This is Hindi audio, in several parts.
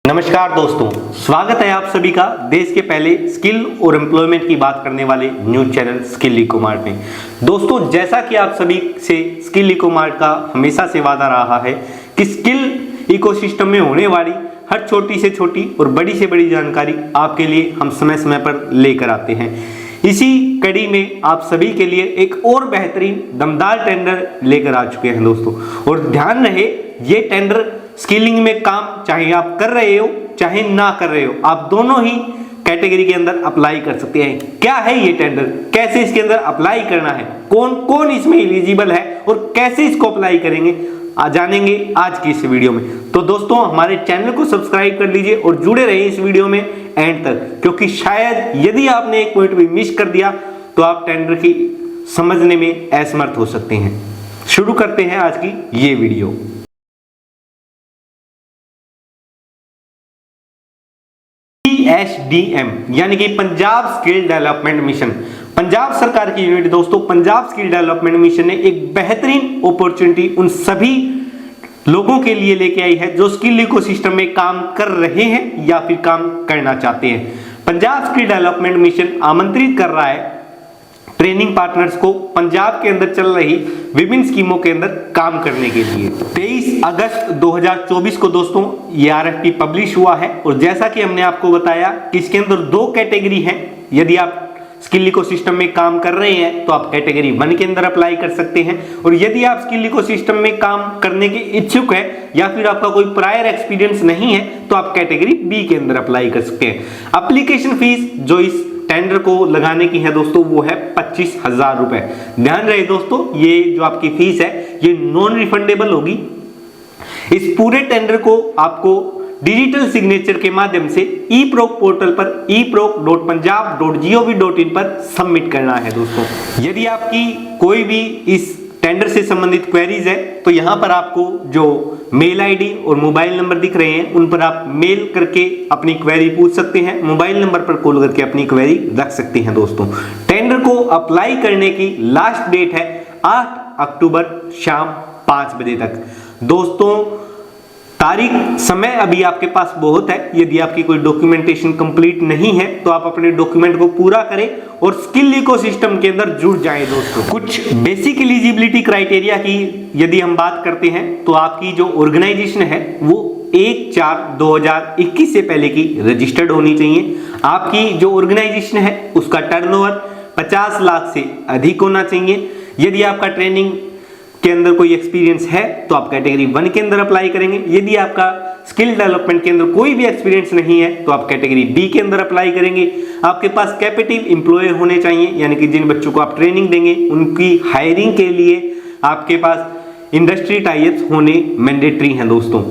नमस्कार दोस्तों, स्वागत है आप सभी का देश के पहले स्किल और एम्प्लॉयमेंट की बात करने वाले न्यूज चैनल स्किल इकोमार्ट में। दोस्तों, जैसा कि आप सभी से स्किल इकोमार्ट का हमेशा से वादा रहा है कि स्किल इकोसिस्टम में होने वाली हर छोटी से छोटी और बड़ी से बड़ी जानकारी आपके लिए हम समय समय पर लेकर आते हैं। इसी कड़ी में आप सभी के लिए एक और बेहतरीन दमदार टेंडर लेकर आ चुके हैं दोस्तों। और ध्यान रहे, ये टेंडर स्किलिंग में काम चाहे आप कर रहे हो चाहे ना कर रहे हो, आप दोनों ही कैटेगरी के अंदर अप्लाई कर सकते हैं। क्या है ये टेंडर, कैसे इसके अंदर अप्लाई करना है, कौन कौन इसमें एलिजिबल है और कैसे इसको अप्लाई करेंगे, जानेंगे आज की इस वीडियो में। तो दोस्तों, हमारे चैनल को सब्सक्राइब कर लीजिए और जुड़े रहिए इस वीडियो में एंड तक, क्योंकि शायद यदि आपने एक पॉइंट भी मिस कर दिया तो आप टेंडर की समझने में असमर्थ हो सकते हैं। शुरू करते हैं आज की ये वीडियो। PSDM यानी कि Punjab skill development mission, Punjab सरकार की यूनिट दोस्तों, पंजाब स्किल डेवलपमेंट मिशन ने एक बेहतरीन अपॉर्चुनिटी उन सभी लोगों के लिए लेके आई है जो स्किल इकोसिस्टम में काम कर रहे हैं या फिर काम करना चाहते हैं। पंजाब स्किल डेवलपमेंट मिशन आमंत्रित कर रहा है ट्रेनिंग पार्टनर्स को पंजाब के अंदर चल रही विभिन्न स्कीमों के अंदर काम करने के लिए। 23 अगस्त 2024 को दोस्तों ये RFP पब्लिश हुआ है और जैसा कि हमने आपको बताया कि इसके अंदर दो कैटेगरी हैं। यदि आप स्किल इकोसिस्टम में काम कर रहे हैं तो आप कैटेगरी 1 के अंदर अप्लाई कर सकते हैं, और यदि आप स्किल इकोसिस्टम में काम करने के इच्छुक है या फिर आपका कोई प्रायर एक्सपीरियंस नहीं है तो आप कैटेगरी B के अंदर अप्लाई कर सकते हैं। एप्लीकेशन फीस जो इस टेंडर को लगाने की है दोस्तों वो है 25,000 रुपए। ध्यान रहे दोस्तों, ये जो आपकी फीस है ये नॉन रिफंडेबल होगी। इस पूरे टेंडर को आपको डिजिटल सिग्नेचर के माध्यम से eProc पोर्टल पर eproc.punjab.gov.in पर सबमिट करना है दोस्तों। यदि आपकी कोई भी इस टेंडर से संबंधित क्वेरीज है तो यहां पर आपको जो मेल आईडी और मोबाइल नंबर दिख रहे हैं उन पर आप मेल करके अपनी क्वेरी पूछ सकते हैं, मोबाइल नंबर पर कॉल करके अपनी क्वेरी रख सकते हैं दोस्तों। टेंडर को अप्लाई करने की लास्ट डेट है 8 अक्टूबर शाम 5 बजे तक। दोस्तों, तारीख समय अभी आपके पास बहुत है। यदि आपकी कोई डॉक्यूमेंटेशन कंप्लीट नहीं है तो आप अपने डॉक्यूमेंट को पूरा करें और स्किल इकोसिस्टम के अंदर जुड़ जाएं दोस्तों। कुछ बेसिक एलिजिबिलिटी क्राइटेरिया की यदि हम बात करते हैं तो आपकी जो ऑर्गेनाइजेशन है वो 1/4/2021 से पहले की रजिस्टर्ड होनी चाहिए। आपकी जो ऑर्गेनाइजेशन है उसका टर्नओवर 50 लाख से अधिक होना चाहिए। यदि आपका ट्रेनिंग के अंदर कोई एक्सपीरियंस है तो आप कैटेगरी 1 के अंदर अप्लाई करेंगे। यदि आपका स्किल डेवलपमेंट के अंदर कोई भी एक्सपीरियंस नहीं है तो आप कैटेगरी B के अंदर अप्लाई करेंगे। आपके पास कैपेटिव एम्प्लॉय होने चाहिए, यानी कि जिन बच्चों को आप ट्रेनिंग देंगे उनकी हायरिंग के लिए आपके पास इंडस्ट्री टाइप्स होने मैंडेटरी हैं दोस्तों।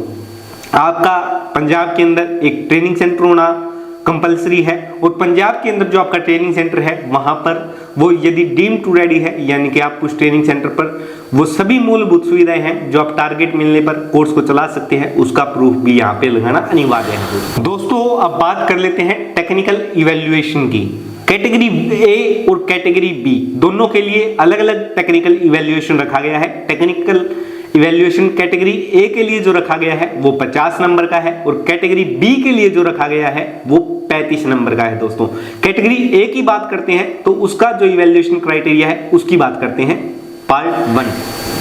आपका पंजाब के अंदर एक ट्रेनिंग सेंटर होना कंपलसरी है, और पंजाब के अंदर जो आपका ट्रेनिंग सेंटर है वहां पर वो यदि डीम टू रेडी है, यानी कि आप उस ट्रेनिंग सेंटर पर वो सभी मूलभूत सुविधाएं हैं जो आप टारगेट मिलने पर कोर्स को चला सकते हैं, उसका प्रूफ भी यहाँ पे लगाना अनिवार्य है दोस्तों। अब बात कर लेते हैं टेक्निकल इवैल्यूएशन की। कैटेगरी A और कैटेगरी B दोनों के लिए अलग अलग टेक्निकल इवैल्यूएशन रखा गया है। टेक्निकल इवैल्यूएशन कैटेगरी A के लिए जो रखा गया है वो 50 नंबर का है, और कैटेगरी B के लिए जो रखा गया है वो 35 नंबर का है दोस्तों। कैटेगरी A की बात करते हैं तो उसका जो इवैल्यूएशन क्राइटेरिया है उसकी बात करते हैं पार्ट 1।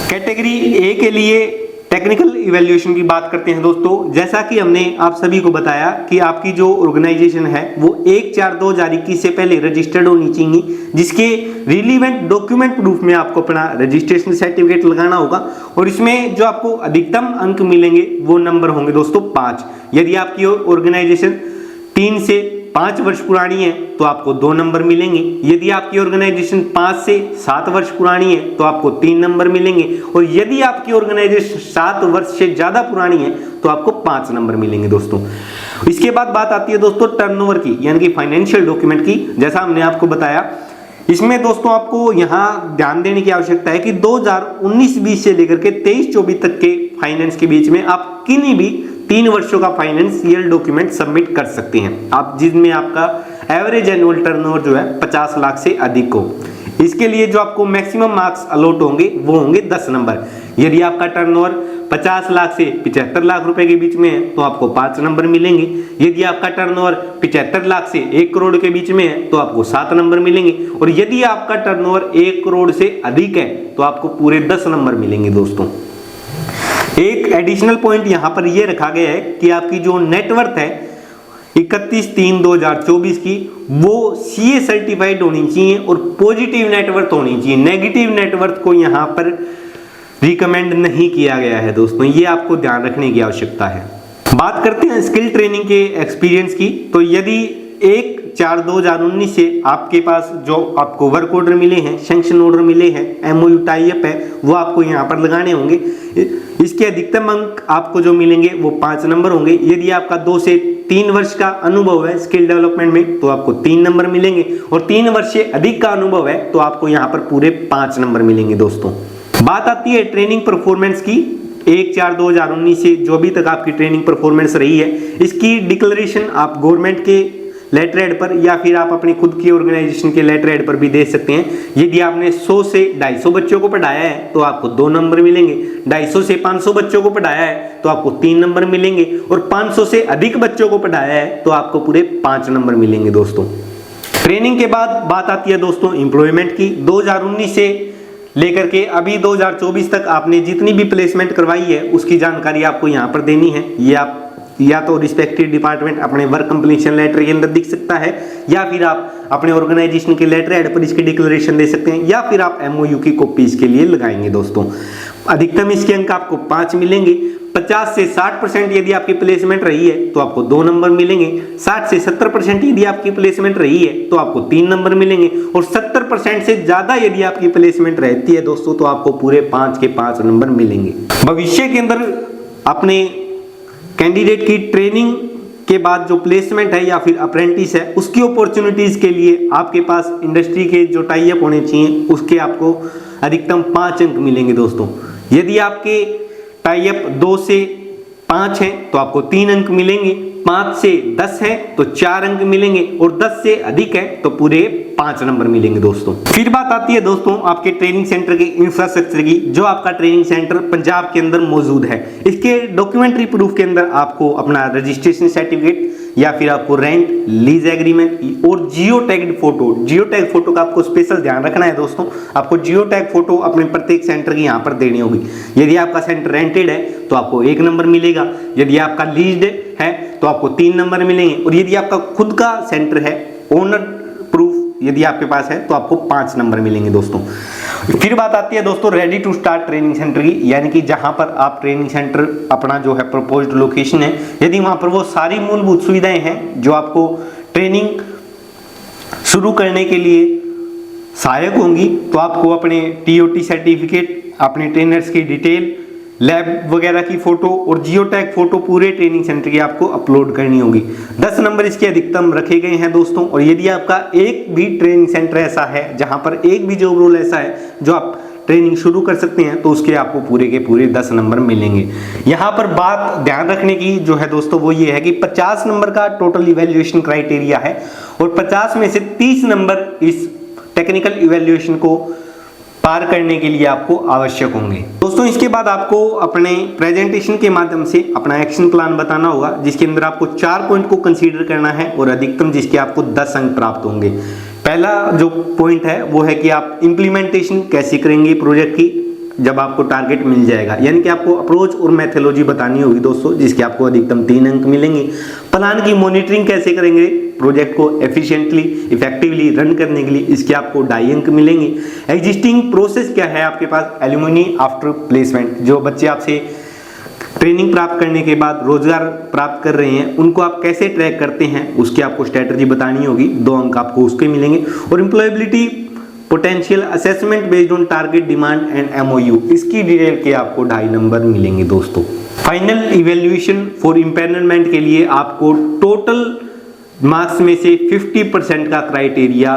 कैटेगरी A के लिए टेक्निकल इवैल्यूएशन की बात करते हैं दोस्तों। जैसा कि हमने आप सभी को बताया कि आपकी जो ऑर्गेनाइजेशन है वो 1/4/2021 से पहले रजिस्टर्ड होनी चाहिए, जिसके रिलीवेंट डॉक्यूमेंट प्रूफ में आपको अपना रजिस्ट्रेशन सर्टिफिकेट लगाना होगा, और इसमें जो आपको अधिकतम अंक मिलेंगे वो नंबर होंगे दोस्तों 5। यदि आपकी ऑर्गेनाइजेशन 3 से 5 वर्ष पुरानी है तो आपको 2 नंबर मिलेंगे। यदि आपकी ऑर्गेनाइजेशन 5 से 7 वर्ष पुरानी है तो आपको 3 नंबर मिलेंगे, और यदि आपकी ऑर्गेनाइजेशन 7 वर्ष से ज्यादा पुरानी है तो आपको 5 नंबर मिलेंगे दोस्तों। इसके बाद बात आती है दोस्तों टर्नओवर की, यानी कि फाइनेंशियल डॉक्यूमेंट की। जैसा हमने आपको बताया, इसमें दोस्तों आपको यहाँ ध्यान देने की आवश्यकता है कि 2019-20 से लेकर के 23-24 तक के फाइनेंस के बीच में आप किन्हीं भी 3 वर्षों का फाइनेंशियल डॉक्यूमेंट सबमिट कर सकते हैं आप, जिसमें आपका एवरेज एनुअल टर्नओवर जो है 50 लाख से अधिक हो। इसके लिए जो आपको मैक्सिमम मार्क्स अलॉट होंगे वो होंगे 10 नंबर। यदि आपका टर्नओवर 50 लाख से 75 लाख रुपए के बीच में है तो आपको 5 नंबर मिलेंगे। यदि आपका टर्नओवर 75 लाख से 1 करोड़ के बीच में है तो आपको 7 नंबर मिलेंगे। और यदि आपका टर्नओवर 1 करोड़ से अधिक है तो आपको पूरे 10 नंबर मिलेंगे दोस्तों। एक एडिशनल पॉइंट यहां पर यह रखा गया है कि आपकी जो नेटवर्थ है 31/3/2024 की वो सीए सर्टिफाइड होनी चाहिए और पॉजिटिव नेटवर्थ होनी चाहिए। नेगेटिव नेटवर्थ को यहाँ पर रिकमेंड नहीं किया गया है दोस्तों, ये आपको ध्यान रखने की आवश्यकता है। बात करते हैं स्किल ट्रेनिंग के एक्सपीरियंस की, तो यदि 1/4/2019 से आपके पास जो आपको वर्क ऑर्डर मिले हैं, सैंक्शन ऑर्डर मिले हैं, एमओयू टाई अप है, वो आपको यहाँ पर लगाने होंगे। इसके अधिकतम अंक आपको जो मिलेंगे वो 5 नंबर होंगे। यदि आपका 2 से 3 वर्ष का अनुभव है स्किल डेवलपमेंट में तो आपको 3 नंबर मिलेंगे, और 3 वर्ष से अधिक का अनुभव है तो आपको यहाँ पर पूरे 5 नंबर मिलेंगे दोस्तों। बात आती है ट्रेनिंग परफॉर्मेंस की। 1/4/2019 से जो अभी तक आपकी ट्रेनिंग परफॉर्मेंस रही है, इसकी डिक्लेरेशन आप गवर्नमेंट के लेटर हेड पर या फिर आप अपनी खुद की ऑर्गेनाइजेशन के लेटर हेड पर भी दे सकते हैं। यदि आपने 100 से 250 बच्चों को पढ़ाया है तो आपको 2 नंबर मिलेंगे। 250 से 500 बच्चों को पढ़ाया है तो आपको 3 नंबर मिलेंगे, और 500 से अधिक बच्चों को पढ़ाया है तो आपको पूरे 5 नंबर मिलेंगे दोस्तों। ट्रेनिंग के बाद बात आती है दोस्तों एम्प्लॉयमेंट की। 2019 से लेकर के अभी 2024 तक आपने जितनी भी प्लेसमेंट करवाई है उसकी जानकारी आपको यहाँ पर देनी है। ये आप या तो रिस्पेक्टिव डिपार्टमेंट अपने वर्क कंप्लीशन लेटर के अंदर दिख सकता है, या फिर आप अपने ऑर्गेनाइजेशन के लेटर हेड पर इसकी डिक्लेरेशन दे सकते हैं, या फिर आप एमओयू की कॉपी इसके लिए लगाएंगे दोस्तों। अधिकतम इसके अंक आपको 5 मिलेंगे। 50 से 60% यदि आपकी प्लेसमेंट रही है तो आपको 2 नंबर मिलेंगे। 60 से 70% यदि आपकी प्लेसमेंट रही है तो आपको 3 नंबर मिलेंगे, और 70% से ज्यादा यदि आपकी प्लेसमेंट रहती है दोस्तों तो आपको पूरे 5 के 5 नंबर मिलेंगे। भविष्य के अंदर अपने कैंडिडेट की ट्रेनिंग के बाद जो प्लेसमेंट है या फिर अप्रेंटिस है उसकी अपॉर्चुनिटीज के लिए आपके पास इंडस्ट्री के जो टाई अप होने चाहिए उसके आपको अधिकतम 5 अंक मिलेंगे दोस्तों। यदि आपके टाई अप 2 से 5 है तो आपको 3 अंक मिलेंगे, 5 से 10 है तो 4 अंक मिलेंगे, और 10 से अधिक है तो पूरे 5 नंबर मिलेंगे दोस्तों। फिर बात आती है दोस्तों आपके ट्रेनिंग सेंटर के इंफ्रास्ट्रक्चर की। जो आपका ट्रेनिंग सेंटर पंजाब के अंदर मौजूद है, इसके डॉक्यूमेंट्री प्रूफ के अंदर आपको अपना रजिस्ट्रेशन सर्टिफिकेट या फिर आपको रेंट लीज एग्रीमेंट और जियो tagged photo. Geo tag photo का आपको स्पेशल ध्यान रखना है दोस्तों। आपको जियो टैग फोटो अपने प्रत्येक सेंटर की यहाँ पर देनी होगी। यदि आपका सेंटर रेंटेड है तो आपको 1 नंबर मिलेगा, यदि आपका लीज्ड है तो आपको 3 नंबर मिलेंगे, और यदि आपका खुद का सेंटर है ओनर प्रूफ यदि आपके पास है तो आपको 5 नंबर मिलेंगे दोस्तों। फिर बात आती है दोस्तों ready to start training centre की, यानी कि जहां पर आप ट्रेनिंग सेंटर अपना जो है प्रपोज्ड लोकेशन है, यदि वहां पर वो सारी मूलभूत सुविधाएं हैं जो आपको ट्रेनिंग शुरू करने के लिए सहायक होंगी, तो आपको अपने टीओटी सर्टिफिकेट, अपने ट्रेनर्स की डिटेल, लैब वगैरह की फोटो और जियो टैग फोटो पूरे ट्रेनिंग सेंटर की आपको अपलोड करनी होगी। 10 नंबर इसके अधिकतम रखे गए हैं दोस्तों। और यदि आपका एक भी ट्रेनिंग सेंटर ऐसा है जहां पर एक भी जॉब रोल ऐसा है जो आप ट्रेनिंग शुरू कर सकते हैं तो उसके आपको पूरे के पूरे 10 नंबर मिलेंगे। यहाँ पर बात ध्यान रखने की जो है दोस्तों वो ये है कि 50 नंबर का टोटल इवैल्यूएशन क्राइटेरिया है, और 50 में से 30 नंबर इस टेक्निकल इवैल्यूएशन को पार करने के लिए आपको आवश्यक होंगे दोस्तों। इसके बाद आपको अपने प्रेजेंटेशन के माध्यम से अपना एक्शन प्लान बताना होगा, जिसके अंदर आपको 4 पॉइंट को कंसीडर करना है, और अधिकतम जिसके आपको 10 अंक प्राप्त होंगे। पहला जो पॉइंट है वो है कि आप इंप्लीमेंटेशन कैसे करेंगे प्रोजेक्ट की जब आपको टारगेट मिल जाएगा, यानी कि आपको अप्रोच और मेथोलॉजी बतानी होगी दोस्तों, जिसके आपको अधिकतम 3 अंक मिलेंगे। प्लान की मॉनिटरिंग कैसे करेंगे प्रोजेक्ट को एफिशिएंटली इफेक्टिवली रन करने के लिए, इसके आपको 2.5 अंक मिलेंगे। एग्जिस्टिंग प्रोसेस क्या है आपके पास एलुमनी आफ्टर प्लेसमेंट, जो बच्चे आपसे ट्रेनिंग प्राप्त करने के बाद रोजगार प्राप्त कर रहे हैं उनको आप कैसे ट्रैक करते हैं उसकी आपको स्ट्रेटजी बतानी होगी, 2 अंक आपको उसके मिलेंगे। और employability potential assessment based on target demand and MOU, इसकी डिटेल के आपको 2.5 नंबर मिलेंगे दोस्तों। फाइनल इवैल्यूएशन फॉर इम्पैनलमेंट के लिए आपको टोटल मार्क्स में से 50% का क्राइटेरिया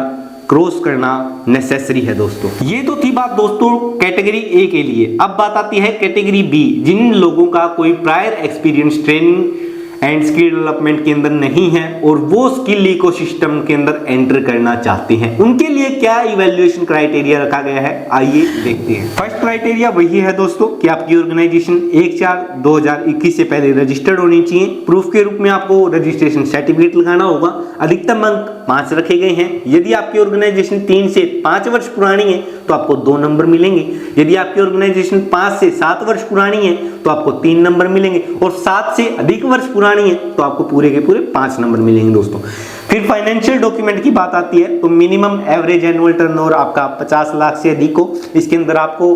क्रॉस करना नेसेसरी है दोस्तों। ये तो थी बात दोस्तों कैटेगरी ए के लिए। अब बात आती है कैटेगरी बी, जिन लोगों का कोई prior experience training and skill development के अंदर नहीं है और वो स्किल इकोसिस्टम के अंदर एंटर करना चाहते हैं, उनके लिए क्या इवैल्यूएशन क्राइटेरिया रखा गया है, आइए देखते हैं। फर्स्ट क्राइटेरिया वही है दोस्तों कि आपकी ऑर्गेनाइजेशन 1/4/2021 से पहले रजिस्टर्ड होनी चाहिए। प्रूफ के रूप में आपको रजिस्ट्रेशन सर्टिफिकेट लगाना होगा। अधिकतम अंक 5 रखे गए हैं। यदि आपकी ऑर्गेनाइजेशन 3 से 5 वर्ष पुरानी है तो आपको 2 नंबर मिलेंगे। यदि आपकी ऑर्गेनाइजेशन 5 से 7 वर्ष पुरानी है तो आपको 3 नंबर मिलेंगे और 7 से अधिक वर्ष पुरानी है तो आपको पूरे के पूरे 5 नंबर मिलेंगे दोस्तों। फिर फाइनेंशियल डॉक्यूमेंट की बात आती है तो मिनिमम एवरेज एनुअल टर्नओवर आपका 50 लाख से अधिक हो। इसके अंदर आपको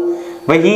वही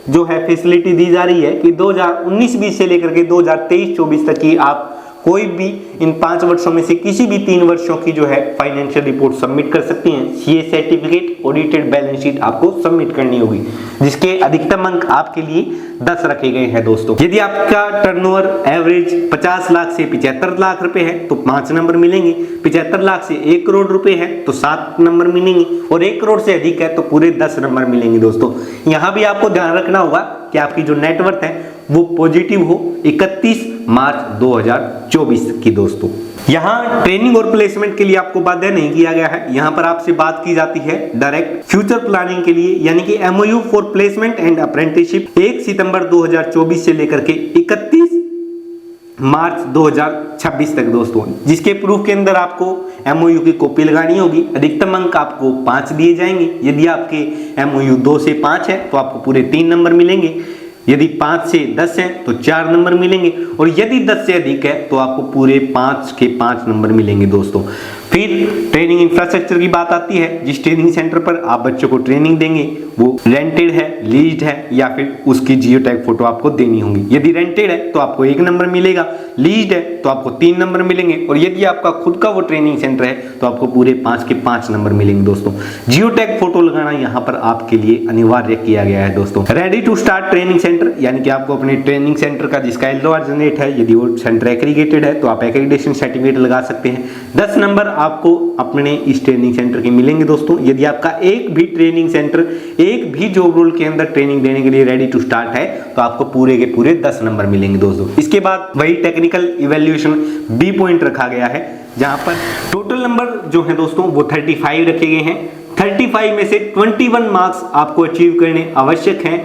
जो है फैसिलिटी दी जा रही है कि 2019-20 से लेकर के 2023-24 तक की आप कोई भी इन 5 वर्षों में से किसी भी 3 वर्षों की जो है फाइनेंशियल रिपोर्ट सबमिट कर सकती हैं। CA certificate, audited balance sheet आपको सबमिट करनी होगी, जिसके अधिकतम अंक आपके लिए 10 रखे गए हैं दोस्तों। यदि आपका टर्नओवर एवरेज 50 लाख से 75 लाख रुपए है तो 5 नंबर मिलेंगे। 75 लाख से 1 करोड़ रुपए है तो 7 नंबर मिलेंगे और 1 करोड़ से अधिक है तो पूरे 10 नंबर मिलेंगे दोस्तों। यहाँ भी आपको ध्यान रखना होगा कि आपकी जो नेटवर्थ है वो पॉजिटिव हो 31 मार्च 2024 की दोस्तों। यहाँ ट्रेनिंग और प्लेसमेंट के लिए आपको बाध्य नहीं किया गया है। यहाँ पर आपसे बात की जाती है डायरेक्ट फ्यूचर प्लानिंग के लिए, यानी कि MOU for placement and apprenticeship 1 सितंबर 2024 से लेकर के 31 मार्च 2026 तक दोस्तों, जिसके प्रूफ के अंदर आपको MOU की कॉपी लगानी होगी। अधिकतम अंक आपको 5 दिए जाएंगे। यदि आपके MOU 2 से 5 है तो आपको पूरे 3 नंबर मिलेंगे। यदि 5 से 10 है तो 4 नंबर मिलेंगे और यदि 10 से अधिक है तो आपको पूरे 5 के 5 नंबर मिलेंगे दोस्तों। फिर ट्रेनिंग इंफ्रास्ट्रक्चर की बात आती है। जिस ट्रेनिंग सेंटर पर आप बच्चों को ट्रेनिंग देंगे वो रेंटेड है, लीज्ड है या फिर उसकी जियो टैग फोटो आपको देनी होगी। यदि रेंटेड है तो आपको 1 नंबर मिलेगा, लीज्ड है तो आपको 3 नंबर मिलेंगे और यदि आपका खुद का वो ट्रेनिंग सेंटर है तो आपको पूरे 5 के 5 नंबर मिलेंगे दोस्तों। जियो टैग फोटो लगाना यहाँ पर आपके लिए अनिवार्य किया गया है दोस्तों। Ready to start training centre, यानी कि आपको अपने ट्रेनिंग सेंटर का जिसका LOR जनरेट है, यदि वो सेंटर एक्रीगेटेड है तो आप एक्रीडेशन सर्टिफिकेट लगा सकते हैं। 10 नंबर आपको अपने इस ट्रेनिंग सेंटर के मिलेंगे दोस्तों। यदि आपका एक भी ट्रेनिंग सेंटर एक भी जॉब रोल के अंदर ट्रेनिंग देने के लिए रेडी टू स्टार्ट है तो आपको पूरे के पूरे 10 नंबर मिलेंगे दोस्तों। इसके बाद वही टेक्निकल इवैल्यूएशन B पॉइंट रखा गया है, जहां पर टोटल नंबर जो है दोस्तों वो 35 रखे गए हैं। 35 में से 21 मार्क्स आपको अचीव करने आवश्यक हैं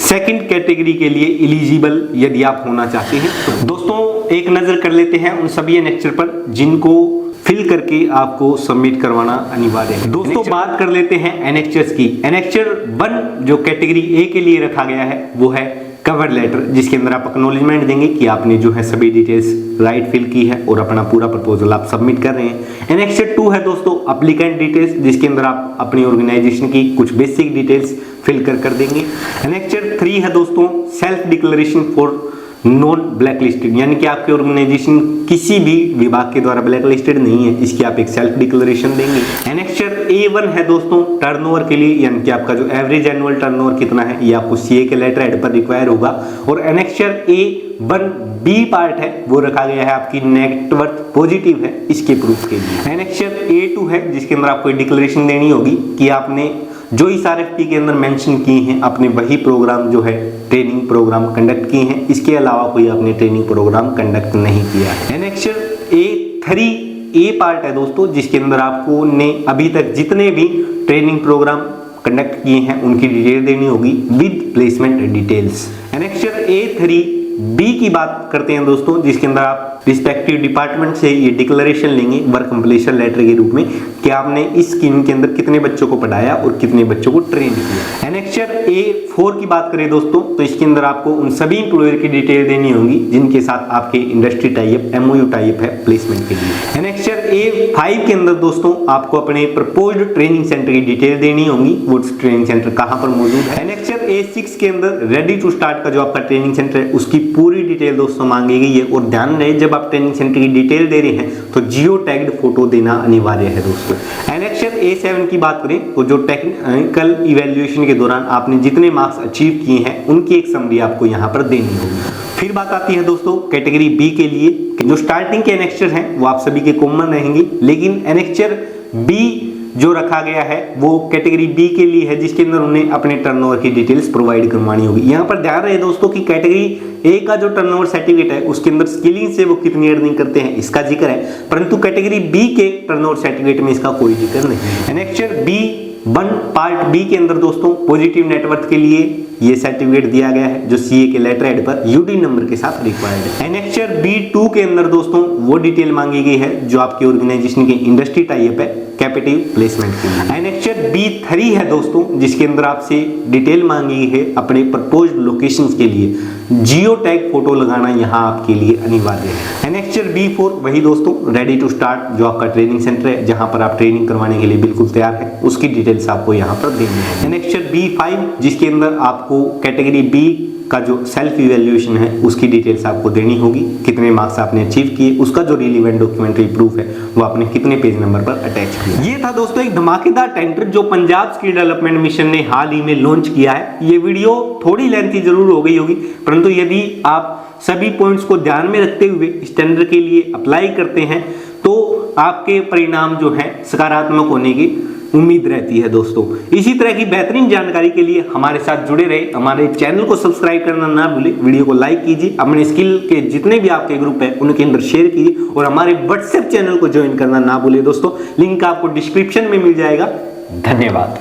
सेकंड कैटेगरी के लिए एलिजिबल यदि आप होना चाहते हैं तो। दोस्तों एक नजर कर लेते हैं उन सभी एनेक्चर पर जिनको फिल करके आपको सबमिट करवाना अनिवार्य है। दोस्तों बात कर लेते हैं एनेक्चर्स की। एनेक्चर 1 जो कैटेगरी A के लिए रखा गया है वो है कवर लेटर, जिसके अंदर आप एक्नॉलेजमेंट देंगे कि आपने जो है सभी डिटेल्स राइट फिल की है और अपना पूरा प्रपोजल आप सबमिट कर रहे हैं। एनेक्चर 2 है दोस्तों एप्लीकेंट डिटेल्स, जिसके अंदर आप अपनी ऑर्गेनाइजेशन की कुछ बेसिक डिटेल्स फिल कर देंगे। एनेक्चर 3 है दोस्तों self declaration for non black listed, यानी कि आपकी ऑर्गेनाइजेशन किसी भी विभाग के द्वारा ब्लैक लिस्टेड नहीं है, इसकी आप एक सेल्फ डिक्लेरेशन देंगे। एनेक्चर A1 है दोस्तों टर्नओवर के लिए, यानी कि आपका जो एवरेज एनुअल टर्नओवर कितना है ये आपको CA के लेटर हेड पर रिक्वायर होगा। और एनेक्चर A1B पार्ट है वो रखा गया है आपकी नेटवर्थ पॉजिटिव है इसके प्रूफ के लिए। एनेक्चर A2 है जिसके अंदर आपको डिक्लेरेशन देनी होगी कि आपने जो इस RFP के अंदर मेंशन किए हैं आपने वही प्रोग्राम जो है ट्रेनिंग प्रोग्राम कंडक्ट किए हैं, इसके अलावा कोई आपने ट्रेनिंग प्रोग्राम कंडक्ट नहीं किया है। एनेक्चर A3A पार्ट है दोस्तों, जिसके अंदर आपको ने अभी तक जितने भी ट्रेनिंग प्रोग्राम कंडक्ट किए हैं उनकी डिटेल देनी होगी with placement details. Annexure A3B की बात करते हैं दोस्तों, जिसके अंदर आप रिस्पेक्टिव डिपार्टमेंट से ये डिक्लेरेशन लेंगे वर्क कंप्लीशन लेटर के रूप में कि आपने इस स्कीम के अंदर कितने बच्चों को पढ़ाया और कितने बच्चों को ट्रेन किया। एनेक्चर A4 की बात करें दोस्तों तो इसके अंदर आपको उन सभी इंप्लॉयर की डिटेल देनी होगी जिनके साथ आपके इंडस्ट्री टाइप MOU टाइप है प्लेसमेंट के लिए। एनेक्चर A5 के अंदर दोस्तों आपको अपने प्रपोज्ड ट्रेनिंग सेंटर की डिटेल देनी होगी, वो ट्रेनिंग सेंटर कहाँ पर मौजूद है। एनेक्चर A6 के अंदर रेडी टू स्टार्ट का जो आपका ट्रेनिंग सेंटर है उसकी पूरी डिटेल दोस्तों मांगी गई है। और ध्यान रहे जब आप ट्रेनिंग सेंटर की डिटेल दे रहे हैं तो जियो टैग्ड फोटो देना अनिवार्य है दोस्तों। एनेक्चर A7 की बात करें तो जो टेक्निकल इवैल्यूएशन के दौरान आपने जितने मार्क्स अचीव किए हैं उनकी एक समरी आपको यहाँ पर देनी होगी। फिर बात आती है दोस्तों कैटेगरी B के लिए, जो स्टार्टिंग के एनेक्चर हैं वो आप सभी के कॉमन रहेंगे, लेकिन एनेक्चर B जो रखा गया है वो कैटेगरी बी के लिए है, जिसके अंदर उन्हें अपने टर्नओवर की डिटेल्स प्रोवाइड करवानी होगी। यहाँ पर ध्यान रहे दोस्तों कि कैटेगरी ए का जो टर्नओवर सर्टिफिकेट है उसके अंदर स्किलिंग से वो कितनी अर्निंग करते हैं इसका जिक्र है, परंतु कैटेगरी बी के टर्नओवर सर्टिफिकेट में इसका कोई जिक्र नहीं है। एनेक्चर बी 1 पार्ट बी के अंदर दोस्तों पॉजिटिव नेटवर्थ के लिए ये सर्टिफिकेट दिया गया है जो सीए के लेटर हेड पर यूटी नंबर के साथ रिक्वायर्ड है। एनेक्चर बी2 के अंदर दोस्तों वो डिटेल मांगी गई है जो आपके ऑर्गेनाइजेशन के इंडस्ट्री टाइप है कैपिटिव प्लेसमेंट के लिए। एनेक्चर बी3 है दोस्तों जिसके अंदर आपसे डिटेल मांगी गई है अपने प्रपोज्ड लोकेशंस के लिए, जियो टैग फोटो लगाना यहाँ आपके लिए अनिवार्य है। एनेक्चर बी4 वही दोस्तों रेडी टू स्टार्ट जो आपका ट्रेनिंग सेंटर है जहाँ पर आप ट्रेनिंग करवाने के लिए बिल्कुल तैयार है, उसकी डिटेल्स आपको यहाँ पर देनी है। एनेक्चर बी5 जिसके अंदर आपको कैटेगरी बी का जो सेल्फ इवैल्यूएशन है उसकी डिटेल्स आपको देनी होगी, कितने मार्क्स आपने अचीव किए, उसका जो रिलेवेंट डॉक्यूमेंट्री प्रूफ है वो आपने कितने पेज नंबर पर अटैच किया। ये था दोस्तों एक धमाकेदार टेंडर जो पंजाब स्किल डेवलपमेंट मिशन ने हाल ही में लॉन्च किया है। ये वीडियो थोड़ी लेंथी जरूर हो गई होगी, परंतु यदि आप सभी पॉइंट्स को ध्यान में रखते हुए इस टेंडर के लिए अप्लाई करते हैं तो आपके परिणाम जो है सकारात्मक होने की उम्मीद रहती है दोस्तों। इसी तरह की बेहतरीन जानकारी के लिए हमारे साथ जुड़े रहे, हमारे चैनल को सब्सक्राइब करना ना भूलें, वीडियो को लाइक कीजिए, अपने स्किल के जितने भी आपके ग्रुप है उनके अंदर शेयर कीजिए और हमारे व्हाट्सएप चैनल को ज्वाइन करना ना भूलें दोस्तों। लिंक आपको डिस्क्रिप्शन में मिल जाएगा। धन्यवाद।